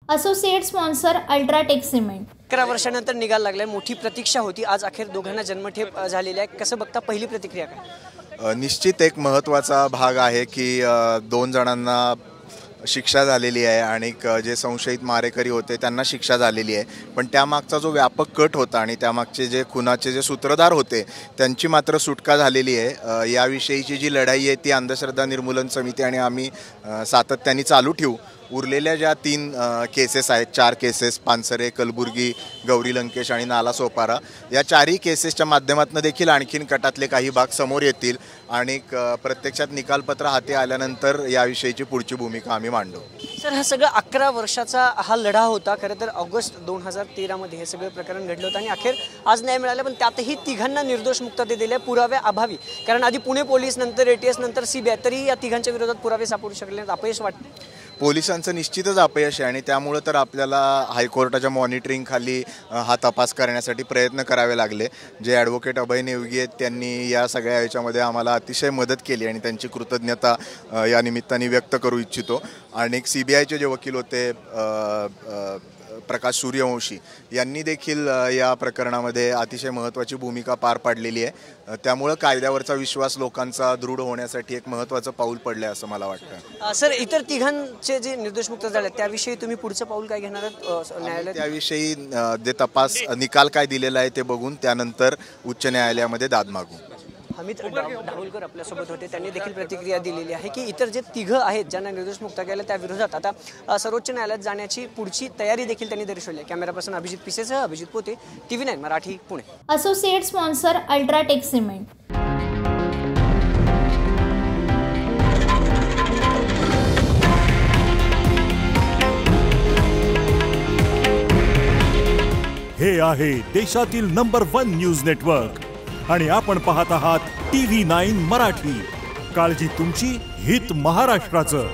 Associate sponsor UltraTech cement. 11 वर्षानंतर निघायला लागलाय, मोठी प्रतीक्षा होती, आज अखेर दोघांना जन्मठेप झालेली आहे। कसं बघता, पहिली प्रतिक्रिया काय? निश्चित एक महत्त्वाचा भाग आहे की दोन जणांना शिक्षा झालेली आहे आणि जे संशयित मारेकरी होते त्यांना शिक्षा झालेली आहे, पण त्यामागचा जो व्यापक कट होता आणि त्यामागचे जे खुनाचे जे सूत्रधार होते त्यांची मात्र सुटका झालेली आहे। याविषयीची जी लढाई आहे ती अंधश्रद्धा निर्मूलन समिती आणि आम्ही सातत्याने चालू ठेवू। उरलेल्या ज्या 3 केसेस आहेत, 4 केसेस, पानसरे, कलबुर्गी, गौरी लंकेश आणि नालासोपारा, या 4ही केसेसच्या माध्यमातून देखील आणखीन कटातले काही भाग समोर येतील आणि प्रत्यक्षात निकालपत्र हाती आल्यानंतर याविषयीची पुढची भूमिका आम्ही मांडू। सर, हा सगळं 11 वर्षाचा हा लढा होता। खरं तर ऑगस्ट 2013 मध्ये हे सगळं प्रकरण घडलं होतं आणि अखेर आज न्याय मिळाला, पण त्यातही तिघांना निर्दोष मुक्तता दिल्या पुराव्या अभावी। कारण आधी पुणे पोलीस, नंतर ATS, नंतर CBI, तरी या तिघांच्या विरोधात पुरावे सापडू शकले नाहीत। अपयश वाटते? पोलिसांचं निश्चितच अपयश आहे आणि त्यामुळे तर आपल्याला हायकोर्टाच्या मॉनिटरिंग खाली हा तपास करण्यासाठी प्रयत्न करावे लागले। जे ॲडव्होकेट अभय नेवगी आहेत त्यांनी या सगळ्या याच्यामध्ये आम्हाला अतिशय मदत केली आणि त्यांची कृतज्ञता या निमित्ताने व्यक्त करू इच्छितो। आणि CBIचे जे वकील होते प्रकाश सूर्यवंशी यांनी देखील या प्रकरणामध्ये अतिशय महत्त्वाची भूमिका पार पाडलेली आहे। त्यामुळे कायद्यावरचा विश्वास लोकांचा दृढ होण्यासाठी एक महत्त्वाचं पाऊल पडले असं मला वाटतं। सर, इतर तिघांचे जे निर्दोष मुक्त झाले त्याविषयी तुम्ही पुढचं पाऊल काय घेणार आहात न्यायालयात? त्याविषयी जे तपास निकाल काय दिलेला आहे ते बघून त्यानंतर उच्च न्यायालयामध्ये दाद मागू। अमित ढावलकर आपल्यासोबत होते, त्यांनी देखील प्रतिक्रिया दिलेली आहे की इतर जे तिघं आहेत ज्यांना निर्दोष मुक्त केलं त्या विरोधात आता सर्वोच्च न्यायालयात जाण्याची पुढची तयारी देखील त्यांनी दर्शवली आहे। कॅमेरा पर्सन अभिजित पिसेसह अभिजित पोते, TV9 Marathi, Pune. Associate sponsor UltraTech cement. हे आहे देशातील नंबर 1 न्यूज नेटवर्क आणि आपण पाहत आहात TV9 मराठी। काळजी तुमची, हित महाराष्ट्राचं।